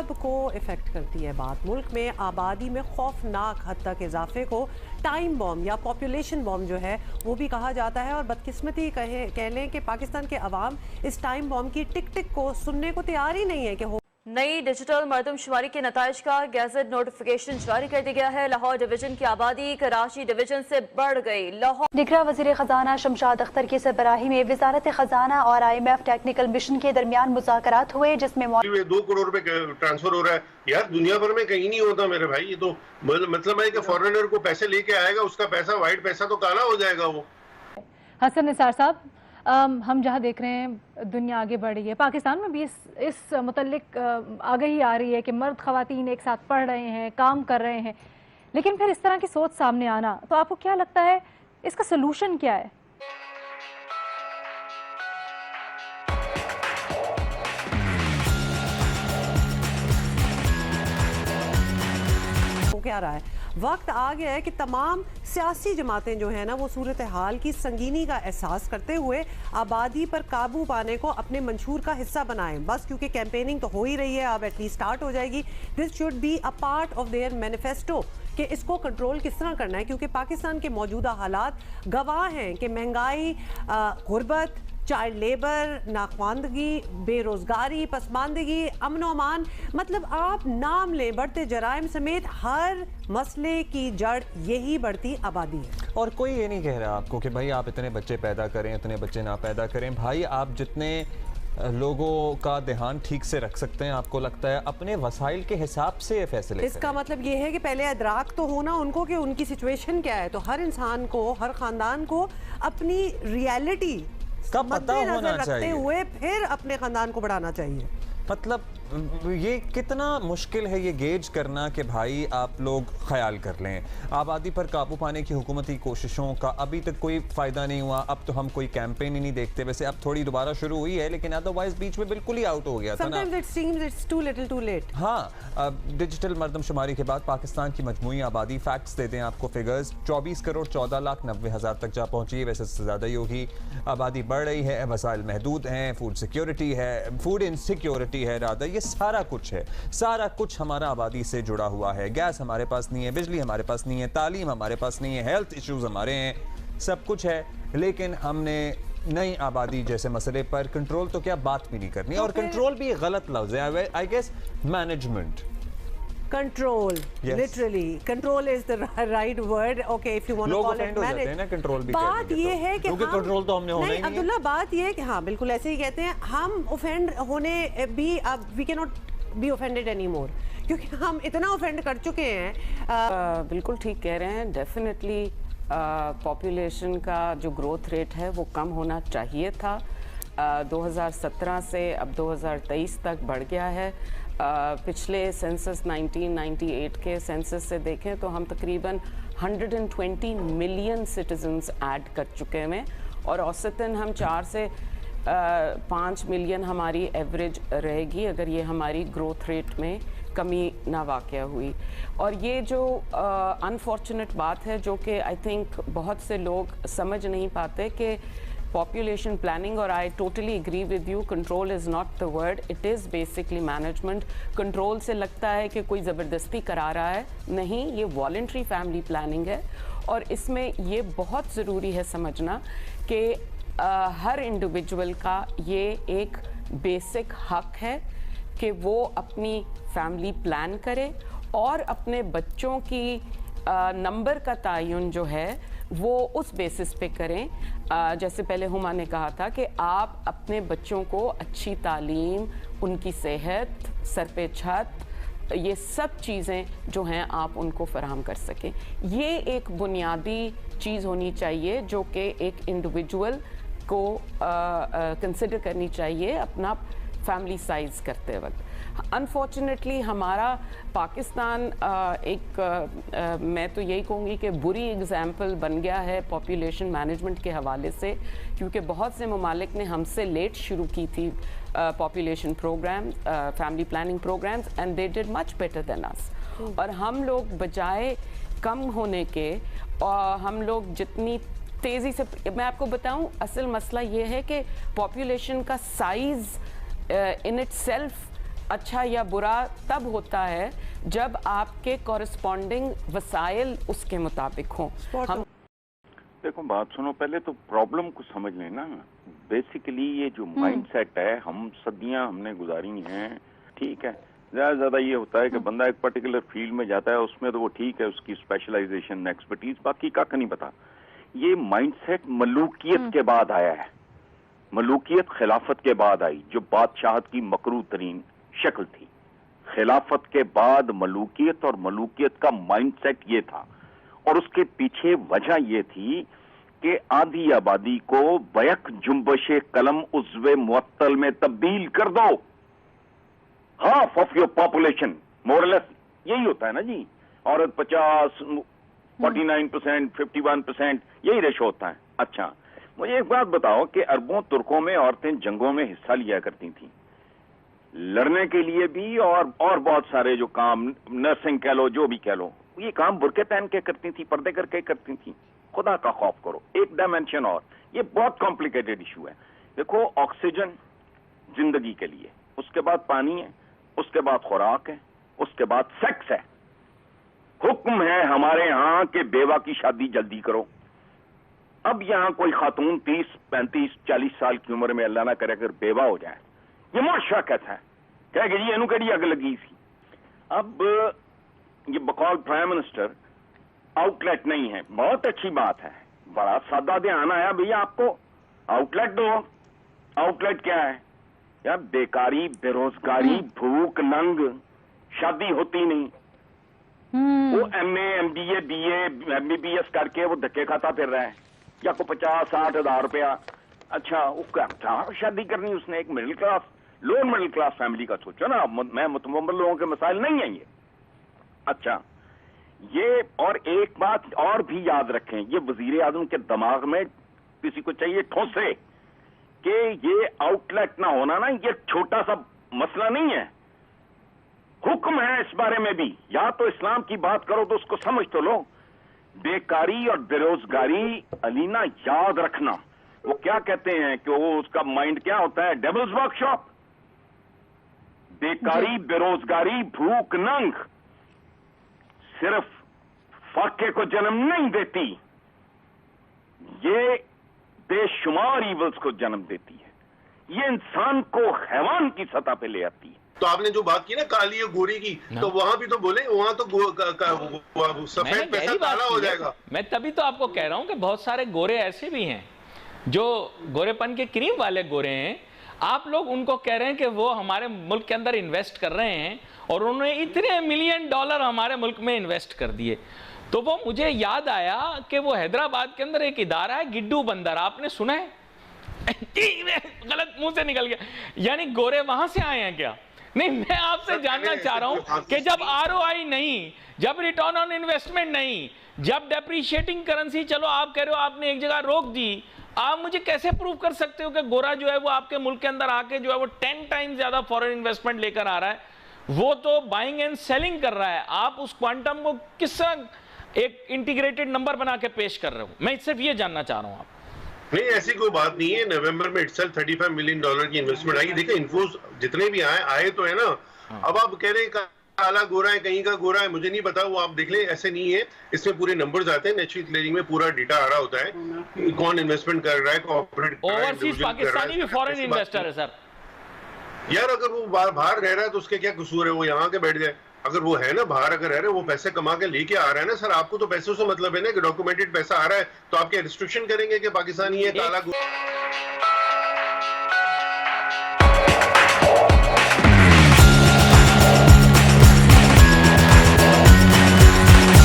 सबको इफ़ेक्ट करती है बात। मुल्क में आबादी में खौफनाक हद तक इजाफे को टाइम बॉम्ब या पॉपुलेशन बॉम्ब जो है वो भी कहा जाता है, और बदकिस्मती कह लें कि पाकिस्तान के अवाम इस टाइम बॉम्ब की टिक टिक को सुनने को तैयार ही नहीं है कि नई डिजिटल मरदमशुमारी के नताइज का गैजेट नोटिफिकेशन जारी कर दिया गया है। लाहौर डिवीजन की आबादी कराची डिवीजन से बढ़ गई। लाहौर निगरां वज़ीर खजाना शमशाद अख्तर की सरबराही में वजारत खजाना और IMF टेक्निकल मिशन के दरमियान मुज़ाकरात हुए, जिसमें 2 करोड़ रुपए ट्रांसफर हो रहा है। यार दुनिया भर में कहीं नहीं होता मेरे भाई। ये तो मतलब है कि फॉरेनर को पैसे लेके आएगा, उसका पैसा वाइट पैसा तो काला हो जाएगा वो। हसन निसार साहब, हम जहाँ देख रहे हैं दुनिया आगे बढ़ रही है, पाकिस्तान में भी इस मुतल्लिक आगाही आ रही है कि मर्द ख़वातीन एक साथ पढ़ रहे हैं, काम कर रहे हैं, लेकिन फिर इस तरह की सोच सामने आना, तो आपको क्या लगता है इसका सलूशन क्या है? क्या रहा है? वक्त आ गया है कि तमाम सियासी जमातें जो है ना वो सूरत हाल की संगीनी का एहसास करते हुए आबादी पर काबू पाने को अपने मंशूर का हिस्सा बनाएं। बस क्योंकि कैंपेनिंग तो हो ही रही है, अब एटलीस्ट स्टार्ट हो जाएगी। This should be a part of their manifesto कि इसको कंट्रोल किस तरह करना है, क्योंकि पाकिस्तान के मौजूदा हालात गवाह हैं कि महंगाई, गुर्बत, चाइल्ड लेबर, नाखवानदगी, बेरोजगारी, पसमानदगी, अमन अमान, मतलब आप नाम लें, बढ़ते जराइम समेत हर मसले की जड़ यही बढ़ती आबादी है। और कोई ये नहीं कह रहा आपको कि भाई आप इतने बच्चे पैदा करें, इतने बच्चे ना पैदा करें। भाई आप जितने लोगों का ध्यान ठीक से रख सकते हैं, आपको लगता है अपने वसाइल के हिसाब से ये फैसले इसका मतलब ये है कि पहले इदराक तो होना उनको कि उनकी सिचुएशन क्या है। तो हर इंसान को, हर खानदान को अपनी रियलिटी का पता होना रखते चाहिए हुए फिर अपने खानदान को बढ़ाना चाहिए। मतलब ये कितना मुश्किल है ये गेज करना कि भाई आप लोग ख्याल कर लें। आबादी पर काबू पाने की हुकूमती कोशिशों का अभी तक कोई फ़ायदा नहीं हुआ। अब तो हम कोई कैंपेन ही नहीं देखते। वैसे अब थोड़ी दोबारा शुरू हुई है, लेकिन अदरवाइज बीच में बिल्कुल ही आउट हो गया था ना। Sometimes it seems it's too little too late। हाँ, डिजिटल मरदमशुमारी के बाद पाकिस्तान की मजमूई आबादी, फैक्ट्स देते हैं आपको फिगर्स, 24 करोड़ 14,90,000 तक जा पहुंची है। वैसे इससे ज़्यादा ही होगी। आबादी बढ़ रही है, वसाइल महदूद हैं, फूड सिक्योरिटी है, फूड इनसिक्योरिटी है, रादर ये सारा कुछ है। सारा कुछ हमारा आबादी से जुड़ा हुआ है। गैस हमारे पास नहीं है, बिजली हमारे पास नहीं है, तालीम हमारे पास नहीं है, हेल्थ इश्यूज हमारे हैं, सब कुछ है। लेकिन हमने नई आबादी जैसे मसले पर कंट्रोल तो क्या बात भी नहीं करनी। और कंट्रोल भी गलत लफ्ज़ है, I guess management. Control, literally control is the right word. Okay, if you want to call it manage, control भी बात ये है कि क्योंकि कंट्रोल तो हमने होना ही नहीं। अब्दुल्ला, बात ये है कि हाँ बिल्कुल ऐसे ही कहते हैं हम ऑफेंड होने भी, अब we can not be offended any more, क्योंकि हम इतना ऑफेंड कर चुके हैं। बिल्कुल ठीक कह रहे हैं। डेफिनेटली पॉपुलेशन का जो ग्रोथ रेट है वो कम होना चाहिए था। 2017 से अब 2023 तक बढ़ गया है। पिछले सेंसस 1998 के सेंसस से देखें तो हम तकरीबन 120 मिलियन सिटीजन्स ऐड कर चुके हैं, और औसतन हम 4 से 5 मिलियन हमारी एवरेज रहेगी अगर ये हमारी ग्रोथ रेट में कमी ना वाक़या हुई। और ये जो अनफॉर्चुनेट बात है जो कि आई थिंक बहुत से लोग समझ नहीं पाते कि population planning, और I totally agree with you, control is not the word, it is basically management। control से लगता है कि कोई ज़बरदस्ती करा रहा है, नहीं, ये voluntary family planning है। और इसमें ये बहुत ज़रूरी है समझना कि हर इंडिविजुअल का ये एक बेसिक हक है कि वो अपनी फैमिली प्लान करे और अपने बच्चों की नंबर का तयन जो है वो उस बेसिस पे करें। जैसे पहले हुमा ने कहा था कि आप अपने बच्चों को अच्छी तालीम, उनकी सेहत, सर पे छत, ये सब चीज़ें जो हैं आप उनको फराहम कर सकें। ये एक बुनियादी चीज़ होनी चाहिए जो कि एक इंडिविजुअल को कंसिडर करनी चाहिए अपना फैमिली साइज़ करते वक्त। अनफॉर्चुनेटली हमारा पाकिस्तान मैं तो यही कहूँगी कि बुरी एग्जाम्पल बन गया है पॉपुलेशन मैनेजमेंट के हवाले से, क्योंकि बहुत से ममालिक ने हमसे लेट शुरू की थी population programme, family planning programmes, and they did much better than us. और हम लोग बजाय कम होने के, हम लोग जितनी तेज़ी से, मैं आपको बताऊं असल मसला ये है कि पॉपुलेशन का साइज़ इन इट सेल्फ अच्छा या बुरा तब होता है जब आपके कॉरेस्पॉन्डिंग वसाइल उसके मुताबिक हों। हम देखो बात सुनो, पहले तो प्रॉब्लम को समझ लेना। बेसिकली ये जो माइंडसेट है, हम सदियां हमने गुजारी हैं, ठीक है। ज्यादा ये होता है कि बंदा एक पर्टिकुलर फील्ड में जाता है, उसमें तो वो ठीक है, उसकी स्पेशलाइजेशन एक्सपर्टीज, बाकी का नहीं पता। ये माइंडसेट मलूकियत के बाद आया है, मलूकियत खिलाफत के बाद आई, जो बादशाहत की मकरूह तरीन शक्ल थी। खिलाफत के बाद मलूकियत, और मलूकियत का माइंडसेट ये था, और उसके पीछे वजह ये थी कि आधी आबादी को बैक जुम्बश कलम उज़्वे मुअत्तल में तब्दील कर दो। हाफ ऑफ योर पॉपुलेशन, मोरलेस यही होता है ना जी। औरत 50, 49%, 51%, यही रेशो होता है। अच्छा, मुझे एक बात बताओ कि अरबों तुर्कों में औरतें जंगों में हिस्सा लिया करती थी, लड़ने के लिए भी, और बहुत सारे जो काम, नर्सिंग कह लो, जो भी कह लो, ये काम बुरके पहन के करती थी, पर्दे करके करती थी। खुदा का खौफ करो। एक डायमेंशन और, ये बहुत कॉम्प्लिकेटेड इशू है। देखो, ऑक्सीजन जिंदगी के लिए, उसके बाद पानी है, उसके बाद खुराक है, उसके बाद सेक्स है। हुक्म है हमारे यहाँ कि बेवा की शादी जल्दी करो। अब यहाँ कोई खातून 30, 35, 40 साल की उम्र में, अल्लाह ना करे, अगर बेवा हो जाए, ये मुआशरा कैसा है, कहेगा जी एनू कड़ी अग लगी सी। अब ये बकौल प्राइम मिनिस्टर आउटलेट नहीं है, बहुत अच्छी बात है, बड़ा सादा ध्यान आया भैया आपको, आउटलेट दो। आउटलेट क्या है यार? बेकारी, बेरोजगारी, भूख, नंग, शादी होती नहीं, वो MA, MBA, BA, MBBS करके वो धक्के खाता फिर रहा है, या को 50-60 हज़ार रुपया। अच्छा, वो क्या शादी करनी उसने? एक middle class, lower middle class family का सोचो ना। मैं मुतमम्मल लोगों के मसाइल नहीं है ये। अच्छा, ये और एक बात और भी याद रखें, ये वजीर आजम के दिमाग में किसी को चाहिए ठोसे कि ये आउटलेट ना होना ना, ये छोटा सा मसला नहीं है, हुक्म है इस बारे में भी। या तो इस्लाम की बात करो तो उसको समझ तो लो। बेकारी और बेरोजगारी, अलीना याद रखना, वो क्या कहते हैं कि वो उसका माइंड क्या होता है? Devils workshop. बेकारी, बेरोजगारी, भूख, नंग सिर्फ फाके को जन्म नहीं देती, ये बेशुमार ईवल्स को जन्म देती है। ये इंसान को हैवान की सतह पे ले आती है। तो आपने जो बात की ना काली और गोरी की, तो वहां भी तो बोले, वहां तो सफेद पैसा काला हो जाएगा। मैं तभी तो आपको कह रहा हूं कि बहुत सारे गोरे ऐसे भी हैं जो गोरेपन के क्रीम वाले गोरे हैं। आप लोग उनको कह रहे हैं कि वो हमारे मुल्क के अंदर इन्वेस्ट कर रहे हैं, और उन्होंने इतने $1 मिलियन हमारे मुल्क में इन्वेस्ट कर दिए। तो वो मुझे याद आया कि वो हैदराबाद के अंदर एक इदारा है गिड्डू बंदर, आपने सुना है? गलत मुंह से निकल गया, यानी गोरे वहां से आए हैं क्या? नहीं, मैं आपसे जानना चाह रहा हूं कि जब ROI नहीं, जब रिटर्न ऑन इन्वेस्टमेंट नहीं, जब डेप्रिशिएटिंग करेंसी, चलो आप कह रहे हो आपने एक जगह रोक दी, आप मुझे कैसे प्रूव कर सकते हो कि गोरा जो है वो आपके मुल्क के अंदर आके जो है वो 10 टाइम्स ज्यादा फॉरेन इन्वेस्टमेंट लेकर आ रहा है? वो तो बाइंग एंड सेलिंग कर रहा है। आप उस क्वांटम को किस तरह एक इंटीग्रेटेड नंबर बना के पेश कर रहे हो? मैं सिर्फ ये जानना चाह रहा हूं। आप नहीं, ऐसी कोई बात नहीं है। नवंबर में इटसेल्फ $35 मिलियन की इन्वेस्टमेंट आई। देखिए, इन्फोस जितने भी आए तो है ना। अब आप कह रहे हैं काला गोरा है, कहीं का गोरा है, मुझे नहीं पता, वो आप देख ले, ऐसे नहीं है। इसमें पूरे नंबर्स आते हैं, नेचुरल क्लियरिंग में पूरा डेटा आ रहा होता है, कौन इन्वेस्टमेंट कर रहा है, कॉर्पोरेट ओवरसीज पाकिस्तानी भी फॉरेन इन्वेस्टर है सर। यार, अगर वो बाहर रह रहा है तो उसके क्या कसूर है? वो यहाँ के बैठ जाए। अगर वो है ना बाहर, अगर रह रहे, वो पैसे कमा के लेके आ रहा है ना सर, आपको तो पैसों से मतलब है ना कि डॉक्यूमेंटेड पैसा आ रहा है, तो आप क्या रिस्ट्रिक्शन करेंगे कि पाकिस्तानी है काला